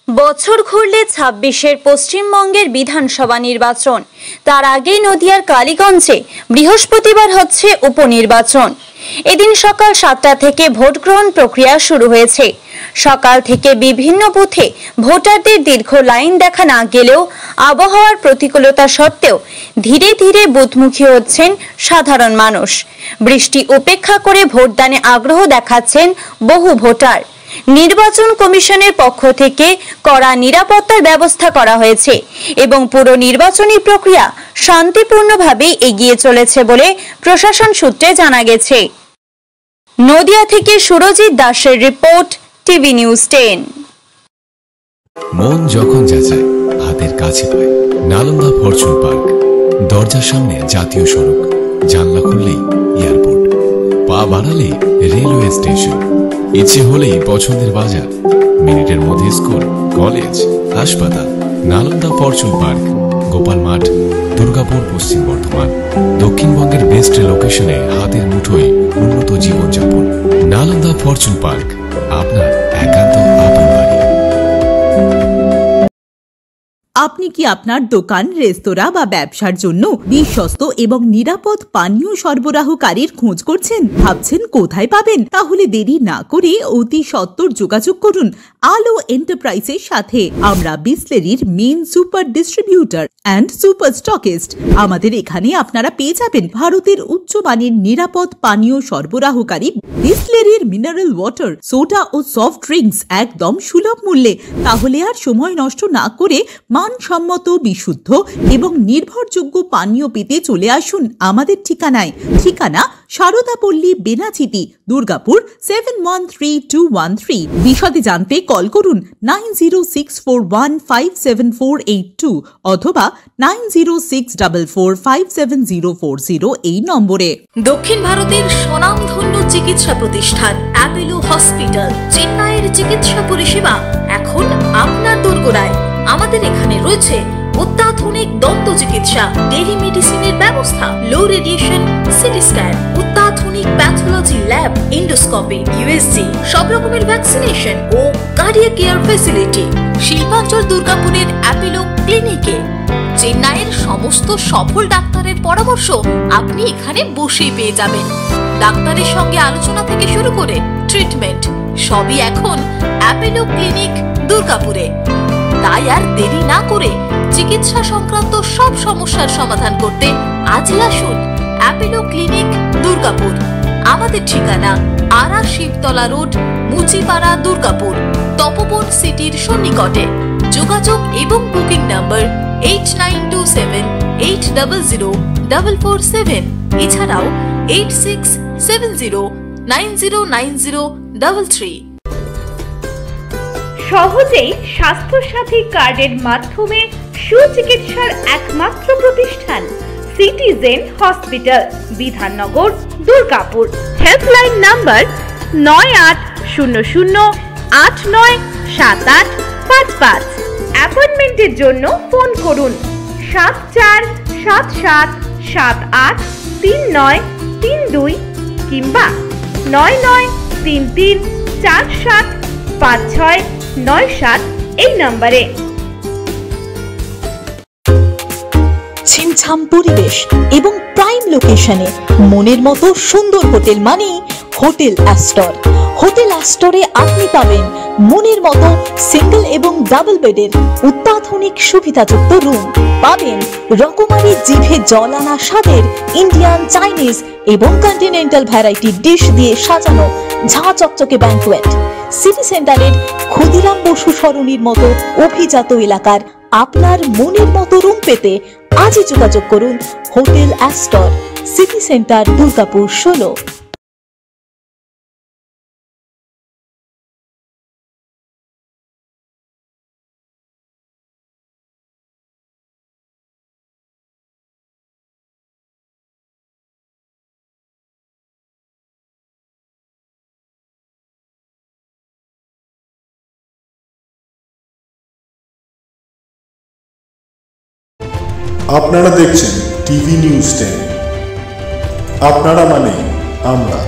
বছর ঘুরলে ২৬-এর পশ্চিমবঙ্গের বিধানসভা নির্বাচন। তার আগেই নদিয়ার কালীগঞ্জে বৃহস্পতিবার হচ্ছে উপনির্বাচন। এদিন সকাল ৭টা থেকে ভোট গ্রহণ প্রক্রিয়া শুরু হয়েছে। সকাল থেকে বিভিন্ন বুথে ভোটারদের দীর্ঘ লাইন দেখা না গেলেও আবহাওয়ার প্রতিকূলতা সত্ত্বেও ধীরে ধীরে বুথমুখী হচ্ছেন সাধারণ মানুষ। বৃষ্টি উপেক্ষা করে ভোটদানে আগ্রহ দেখাচ্ছেন বহু ভোটার। নির্বাচন কমিশনের পক্ষ থেকে কড়া নিরাপত্তার ব্যবস্থা করা হয়েছে এবং পুরো নির্বাচনী প্রক্রিয়া শান্তিপূর্ণভাবে এগিয়ে চলেছে বলে প্রশাসন সূত্রে জানা গেছে। নদিয়া থেকে সুরজিৎ দাসের রিপোর্ট, টিভি নিউজ 10। মন যখন যাচায় হাতের কাছে পায় নালন্দা ফরচুন পার্ক। দরজার সামনে জাতীয় সড়ক, জানলা খুললেই এয়ারপোর্ট, পা বাড়ালে রেলওয়ে স্টেশন, ইচ্ছে হলেই পছন্দের বাজার, মিনিটের মধ্যে স্কুল, কলেজ, হাসপাতাল। নালন্দা ফরচুন পার্ক, গোপাল মাঠ, দুর্গাপুর, পশ্চিম বর্ধমান। দক্ষিণবঙ্গের বেস্ট লোকেশনে হাতের মুঠোয় উন্নত জীবনযাপন। নালন্দা ফরচুন পার্ক, আপনার একান্ত আপন বাড়ি। আপনি কি আপনার দোকান, রেস্তোরাঁ বা ব্যবসার জন্য বিশ্বস্ত এবং নিরাপদ পানীয় সরবরাহকারীর খোঁজ করছেন? ভাবছেন কোথায় পাবেন? তাহলে দেরি না করে অতি সত্বর যোগাযোগ করুন আলো এন্টারপ্রাইজের সাথে। আমরা বিসলেরির main super distributor and super stockist. আমাদের এখানে আপনারা পেয়ে যাবেন ভারতের উচ্চমানের নিরাপদ পানীয় সরবরাহকারী বিসলেরির মিনারেল ওয়াটার, সোডা ও সফট ড্রিঙ্কস একদম সুলভ মূল্যে। তাহলে আর সময় নষ্ট না করে মানসম্মত, বিশুদ্ধ এবং নির্ভরযোগ্য পানীয় পেতে চলে আসুন আমাদের ঠিকানায়। ঠিকানা সারদাপল্লী, বেনাচিতি, দুর্গাপুর 713213। বিশদে জানতে কল করুন 9064157482 অথবা 9064457040 এই নম্বরে। দক্ষিণ ভারতের স্বনামধন্য চিকিৎসা প্রতিষ্ঠান অ্যাপোলো হসপিটাল, চেন্নাইয়ের চিকিৎসা পরিষেবা এখন আপনার দোরগোড়ায়। আমাদের এখানে রয়েছে অত্যাধুনিক দন্ত চিকিৎসা, টেলিমেডিসিনের ব্যবস্থা, লো রেডিয়েশন সিটি স্ক্যান, অত্যাধুনিক প্যাথোলজি ল্যাব, এন্ডোস্কোপি, ইউএসজি, সব রকমের ভ্যাকসিনেশন ও কার্ডিয়াক কেয়ার ফ্যাসিলিটি। শিল্পাঞ্চল দুর্গাপুরের অ্যাপোলো ক্লিনিকে চেন্নাইয়ের সমস্ত সফল ডাক্তারের পরামর্শ আপনি এখানে বসেই পেয়ে যাবেন। ডাক্তারের সঙ্গে আলোচনা থেকে শুরু করে ট্রিটমেন্ট সবই এখন অ্যাপোলো ক্লিনিক দুর্গাপুরে। তাই আর দেরি না করে চিকিৎসা সংক্রান্ত সব সমস্যার সমাধান করতে আজই আসুন অ্যাপোলো ক্লিনিক দুর্গাপুর। আমাদের ঠিকানা আরা শিবতলা রোড, মুচিপাড়া, দুর্গাপুর, তপবন সিটির সন্নিকটে। যোগাযোগ এবং বুকিং নাম্বার 8927800447, এছাড়াও 8670909033। সহজেই স্বাস্থ্যসাথী কার্ডের মাধ্যমে সুচিকিৎসার একমাত্র প্রতিষ্ঠান citizen hospital, Bidhannagar, Durgapur. Helpline number 9800897855। অ্যাপয়েন্টমেন্টের জন্য ফোন করুন 7477783932 কিংবা 9933475697 এই নম্বরে। ছিমছাম পরিবেশ এবং প্রাইম লোকেশনে মনের মতো সুন্দর হোটেল মানে হোটেল অ্যাস্টর। হোটেল অ্যাস্টরে আপনি পাবেন মনের মতো সিঙ্গেল এবং ডাবল বেডের অত্যাধুনিক সুবিধাযুক্ত রুম, পাবেন রকমারি জিভে জল আনা স্বাদের ইন্ডিয়ান, চাইনিজ এবং কন্টিনেন্টাল ভ্যারাইটি ডিশ দিয়ে সাজানো ঝাঁ চকচকে ব্যাংকুয়েট। সিটি সেন্টারের ক্ষুদিরাম বসু সরণির মতো অভিজাত এলাকার আপনার মনের মতো রুম পেতে আজই যোগাযোগ করুন hotel Astor, city centre, Durgapur 16। আপনারা দেখছেন টিভি নিউজ 10। আপনারা মানে আমরা।